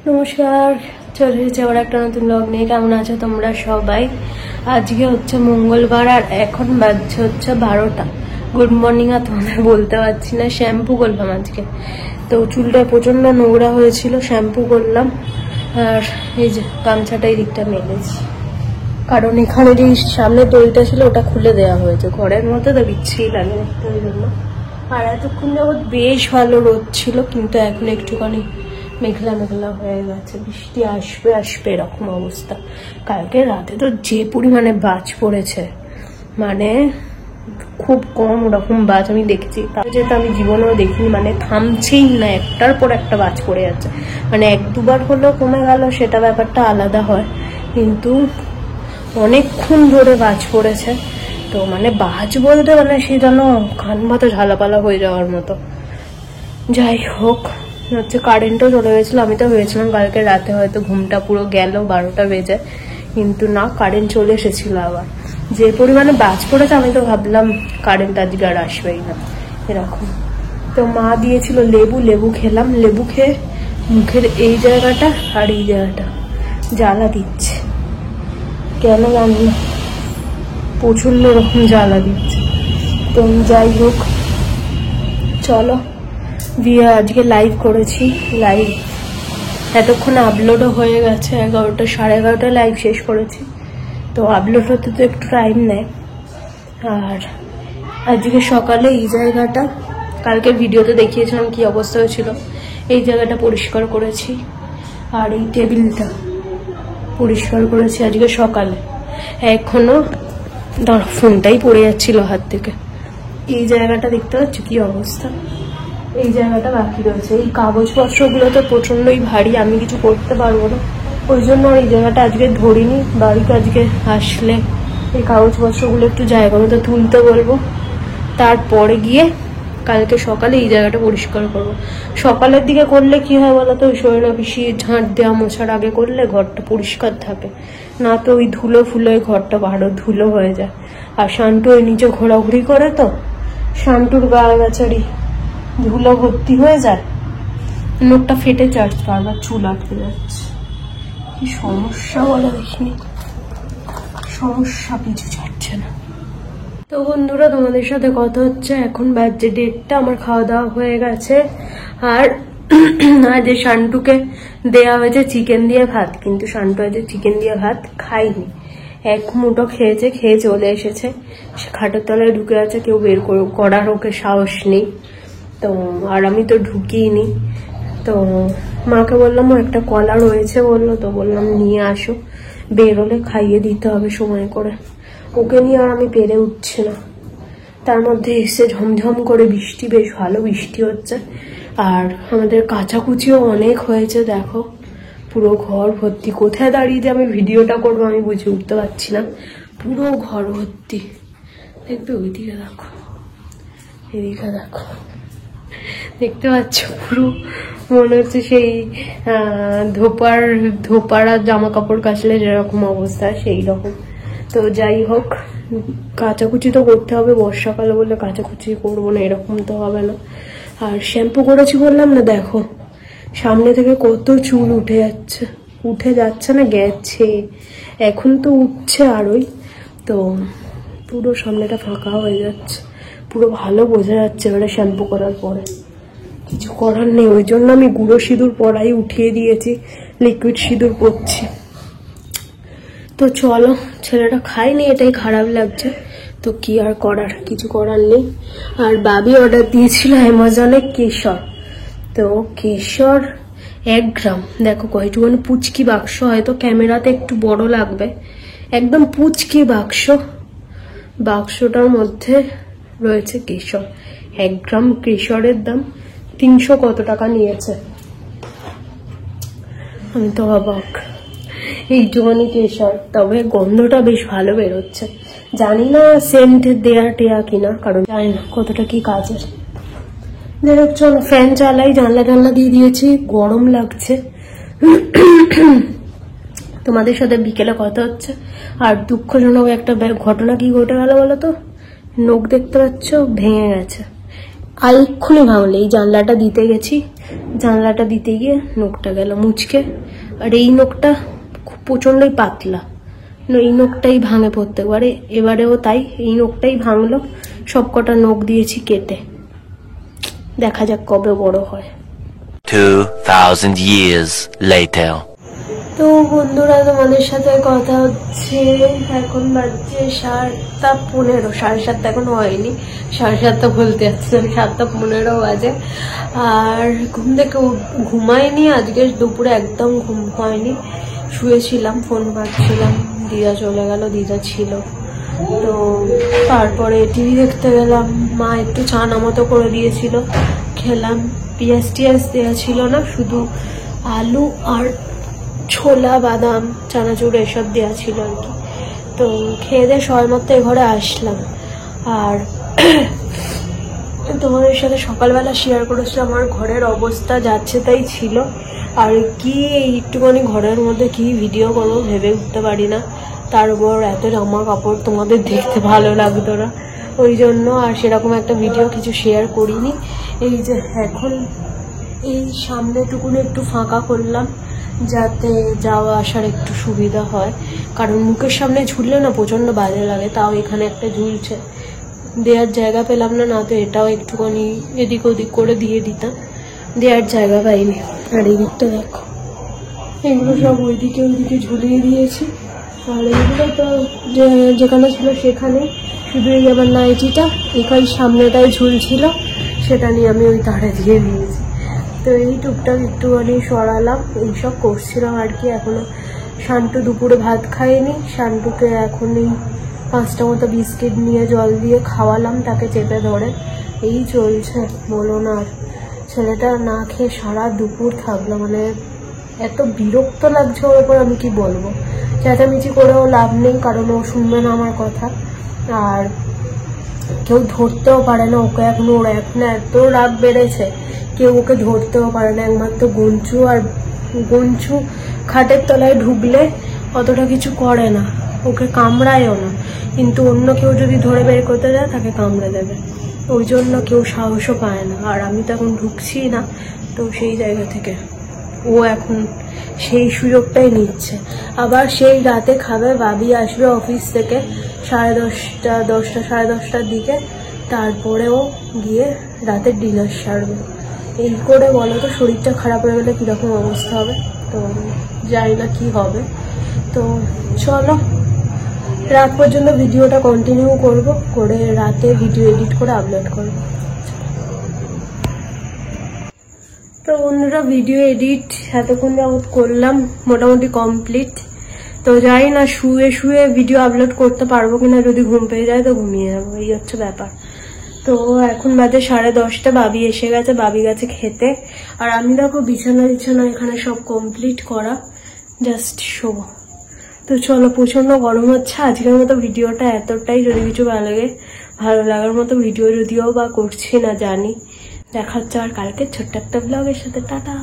নমস্কার, চলে এসেছে আবার একটা নতুন ব্লগ নিয়ে। কেমন আছো তোমরা সবাই? আজকে হচ্ছে মঙ্গলবার আর এখন বাজছে হচ্ছে 12টা। গুড মর্নিং আর তোমাদের বলতে পারছি না। শ্যাম্পু করলাম আজকে, তো চুলটা প্রচন্ড নোংরা হয়েছিল, শ্যাম্পু করলাম। আর এই যে গামছাটা এই দিকটা মেলেছি, কারণ এখানে যে সামনে দড়িটা ছিল ওটা খুলে দেওয়া হয়েছে, ঘরের মধ্যে তো বিচ্ছিরি লাগে দেখতে, ওই জন্য। আর এতক্ষণ যাবৎ বেশ ভালো রোদ ছিল, কিন্তু এখন একটুখানি মেঘলা মেঘলা হয়ে গেছে, বৃষ্টি আসবে আসবে এরকম অবস্থা। কালকে রাতে তো যে পরিমাণে বাজ পড়েছে, মানে খুব কম ওরকম বাজ আমি দেখছি, তার যেটা আমি জীবনেও দেখিনি। মানে থামছেই না, একটার পর একটা বাজ পড়ে যাচ্ছে। মানে এক দুবার হলেও কমে গেল সেটা ব্যাপারটা আলাদা হয়, কিন্তু অনেকক্ষণ ধরে বাজ পড়েছে। তো মানে বাজ বলতে মানে সে যেন কান ভাতে ঝালাপালা হয়ে যাওয়ার মতো। যাই হোক, হচ্ছে কারেন্টও চলে গেছিলো। আমি তো ভেবেছিলাম কালকে রাতে হয়তো ঘুমটা পুরো গেল, 12টা বেজে, কিন্তু না, কারেন্ট চলে এসেছিল আবার। যে পরিমাণে বাজ পড়েছে আমি তো ভাবলাম কারেন্ট আজকে আর আসবেই না, এরকম। তো মা দিয়েছিল লেবু, লেবু খেলাম। লেবু খেয়ে মুখের এই জায়গাটা আর এই জায়গাটা জ্বালা দিচ্ছে, কেন জানি না, প্রচন্ড রকম জ্বালা দিচ্ছে। তো যাই হোক, চলো দিয়ে আজকে লাইভ করেছি। লাইভ এতক্ষণ আপলোডও হয়ে গেছে, 11টা 11:30 লাইভ শেষ করেছি। তো আপলোড হতে তো একটু টাইম নেয়। আর আজকে সকালে এই জায়গাটা, কালকে ভিডিওতে দেখিয়েছিলাম কি অবস্থা হয়েছিল, এই জায়গাটা পরিষ্কার করেছি। আর এই টেবিলটা পরিষ্কার করেছি আজকে সকালে। এখনো ফোনটাই পড়ে যাচ্ছিল হাত থেকে। এই জায়গাটা দেখতে পাচ্ছি কি অবস্থা, এই জায়গাটা বাকি রয়েছে। এই কাগজপত্রগুলো তো প্রচন্ডই ভারী, আমি কিছু করতে পারবো না, ওই জন্য এই জায়গাটা আজকে ধরিনি। বাড়িতে আজকে আসলে এই কাগজপত্রগুলো একটু জায়গা মতো তুলতে বলবো, তারপরে গিয়ে কালকে সকালে এই জায়গাটা পরিষ্কার করবো। সকালের দিকে করলে কি হয় বলো তো, ওই শরীরে বেশি ঝাঁট দেওয়া মোছার আগে করলে ঘরটা পরিষ্কার থাকে, না তো ওই ধুলো ফুলোয় ঘরটা ভালো ধুলো হয়ে যায়। আর শান্টু ওই নিচে ঘোরাঘুরি করে, তো শান্টুর গা বেচারি ধুলো ভর্তি হয়ে যায়, নোটটা ফেটে যাচ্ছে, বারবার চুল আটকে যাচ্ছে। কি সমস্যা বলো দেখিনি, সমস্যা পিছু ছাড়ছে না। তো বন্ধুরা, তোমাদের সাথে কথা হচ্ছে, এখন বাজছে 1:30, আমার খাওয়া দাওয়া হয়ে গেছে। আর আজ শান্টুকে দেয়া হয়েছে চিকেন দিয়ে ভাত, কিন্তু শান্টু আজ চিকেন দিয়ে ভাত খাইনি, এক মুঠো খেয়েছে, খেয়ে চলে এসেছে, সে খাটের তলায় ঢুকে আছে, কেউ বের করার ওকে সাহস নেই। তো আর আমি তো ঢুকিয়ে। তো মাকে বললাম একটা কলা রয়েছে বললো, তো বললাম নিয়ে আসো, বেরোলে খাইয়ে দিতে হবে সময় করে। ওকে নিয়ে আর আমি পেরে উঠছি না। তার মধ্যে এসে ঝমঝম করে বৃষ্টি, বেশ ভালো বৃষ্টি হচ্ছে। আর আমাদের কাচাকুচিও অনেক হয়েছে, দেখো পুরো ঘর ভর্তি। কোথায় দাঁড়িয়ে যে আমি ভিডিওটা করবো আমি বুঝে উঠতে পারছি না, পুরো ঘর ভর্তি। দেখবে ওইদিকে দেখো, এদিকে দেখো, দেখতে পাচ্ছ পুরো মনে হচ্ছে সেই ধোপার জামা কাপড় কাচলে যেরকম অবস্থা সেই রকম। তো যাই হোক, কাচাকুচি তো করতে হবে, বর্ষাকালে বলে কাচাকুচি করবো না এরকম তো হবে না। আর শ্যাম্পু করেছি বললাম না, দেখো সামনে থেকে কত চুল উঠে যাচ্ছে না, গেছে, এখন তো উঠছে আরোই। তো পুরো সামনেটা ফাঁকা হয়ে যাচ্ছে, পুরো ভালো বোঝা যাচ্ছে এবারে শ্যাম্পু করার পরে। কিছু করার নেই, ওই জন্য আমি গুঁড়ো সিঁদুর পরাই উঠিয়ে দিয়েছি, লিকুইড সিঁদুর পরছি। তো চলো, ছেলেটা খায়নি, এটাই খারাপ লাগছে, তো কি আর করার, কিছু করার নেই। আর বাবি অর্ডার দিয়েছিল অ্যামাজনে কেশর, তো কেশর 1 গ্রাম, দেখো কয়টুকুনি পুচকি বাক্স, হয়তো ক্যামেরাতে একটু বড় লাগবে, একদম পুচকি বাক্সটার মধ্যে রয়েছে কেশর। 1 গ্রাম কেশরের দাম 300 কত টাকা নিয়েছে, আমি তো অবাক। এইটুকুনি কেশর, তবে গন্ধটা বেশ ভালো বেরোচ্ছে। জানি না সেন্ট দেয়া টেয়া কিনা, কারণ জানি না কতটা কি কাজের। যাই হোক চলো, ফ্যান চালাই, জানলা দিয়ে দিয়েছি, গরম লাগছে। তোমাদের সাথে বিকেলে কথা হচ্ছে। আর দুঃখজনক একটা ঘটনা কি ঘটে গেল বলো তো, নখ দেখতে পাচ্ছ ভেঙে গেছে, আলক্ষুনি ভাঙলে। এই জানলাটা দিতে গেছি, জানলাটা দিতে গিয়ে নখটা গেল মুচকে। আর এই নখটা প্রচন্ডই পাতলা, এই নখটাই ভাঙে প্রত্যেকবারে, এবারেও তাই এই নখটাই ভাঙলো। সবকটা নখ দিয়েছি কেটে, দেখা যাক কবে বড় হয়। 2000 years later. তো বন্ধুরা, তোমাদের সাথে কথা হচ্ছে, এখন বাজছে 7:15, 7:30 এখন হয়নি, 7:30 বলতে যাচ্ছে, 7:15 বাজে। আর ঘুম থেকে ঘুমাইনি আজকে, দুপুরে একদম ঘুম হয়নি, শুয়েছিলাম, ফোন ঘাঁটছিলাম। দিদা চলে গেল, দিদা ছিল তো, তারপরে টিভি দেখতে গেলাম। মা একটু চানা মতো করে দিয়েছিল, খেলাম। পেঁয়াজ টিয়াজ দেওয়া ছিল না, শুধু আলু আর ছোলা, বাদাম, চানাচুর এসব দেওয়া ছিল আর কি। তো খেয়ে দিয়ে সবাই মতো এ ঘরে আসলাম। আর তোমাদের সাথে সকালবেলা শেয়ার করেছিলাম আমার ঘরের অবস্থা, যাচ্ছে তাই ছিল। আর কি একটুখানি ঘরের মধ্যে কি ভিডিও করবো ভেবে উঠতে পারি না, তার উপর এত জামা কাপড় তোমাদের দেখতে ভালো লাগতো না, ওই জন্য আর সেরকম একটা ভিডিও কিছু শেয়ার করিনি। এই যে এখন এই সামনেটুকুনি একটু ফাঁকা করলাম যাতে যাওয়া আসার একটু সুবিধা হয়, কারণ মুখের সামনে ঝুললে না প্রচন্ড বাজে লাগে। তাও এখানে একটা ঝুলছে, দেওয়ার জায়গা পেলাম না, না তো এটাও একটুখানি এদিক ওদিক করে দিয়ে দিতাম, দেওয়ার জায়গা পাইনি। আর এই দিকটা দেখো, এগুলো সব ওইদিকে ওইদিকে ঝুলিয়ে দিয়েছি। আর এগুলো তো যেখানে ছিল সেখানে, শুধু এই আমার নাইটিটা এখানে সামনেটাই ঝুলছিল, সেটা নিয়ে আমি ওই তারে দিয়ে দিয়েছি। তো এই টুকটাক একটুখানি সরালাম, এইসব করছিলাম আর কি। এখনো শান্টু দুপুরে ভাত খাইনি, শান্টুকে এখনই 5টা মতো বিস্কিট নিয়ে জল দিয়ে খাওয়ালাম, তাকে চেপে ধরে। এই চলছে, বলো না। আর ছেলেটা না খেয়ে সারা দুপুর থাকলো, মানে এত বিরক্ত লাগছে ওর ওপর, আমি কি বলবো। চেঁচামেচি করেও লাভ নেই, কারণ ও শুনবে না আমার কথা। আর কেউ ধরতেও পারে না ওকে, এখন ওর এখন এত রাগ বেড়েছে, কেউ ওকে ধরতেও পারে না। একমাত্র গঞ্চু, আর গঞ্চু খাটের তলায় ঢুকলে অতটা কিছু করে না, ওকে কামড়ায়ও না, কিন্তু অন্য কেউ যদি ধরে বের করতে যায় তাকে কামড়ে দেবে, ওই জন্য কেউ সাহসও পায় না। আর আমি তো এখন ঢুকছি না, তো সেই জায়গা থেকে ও এখন সেই সুযোগটাই নিচ্ছে। আবার সেই রাতে খাবে, বাবি আসবে অফিস থেকে 10:30, 10টা 10:30টার দিকে, তারপরেও গিয়ে রাতের ডিনার সারবে। এই করে বলো তো, শরীরটা খারাপ হয়ে গেলে কীরকম অবস্থা হবে, তো জানি না কি হবে। তো চলো, রাত পর্যন্ত ভিডিওটা কন্টিনিউ করব, করে রাতে ভিডিও এডিট করে আপলোড করব। তো বন্ধুরা, ভিডিও এডিট এতক্ষণ যাবত করলাম, মোটামুটি কমপ্লিট। তো জানি না শুয়ে শুয়ে ভিডিও আপলোড করতে পারবো কিনা, যদি ঘুম পেয়ে যায় তো ঘুমিয়ে যাবো, এই হচ্ছে ব্যাপার। তো এখন বাজে 10:30, বাবি এসে গেছে, বাবি গেছে খেতে। আর আমি দেখো বিছানা এখানে সব কমপ্লিট করা, জাস্ট শোবো। তো চলো, প্রচন্ড গরম হচ্ছে। আজকের মতো ভিডিওটা এতটাই। যদি কিছু ভালো লাগার মতো ভিডিও যদিও বা করছি না জানি, দেখা হচ্ছে আর কালকে ছোট্ট একটা ব্লগের সাথে। টাটা।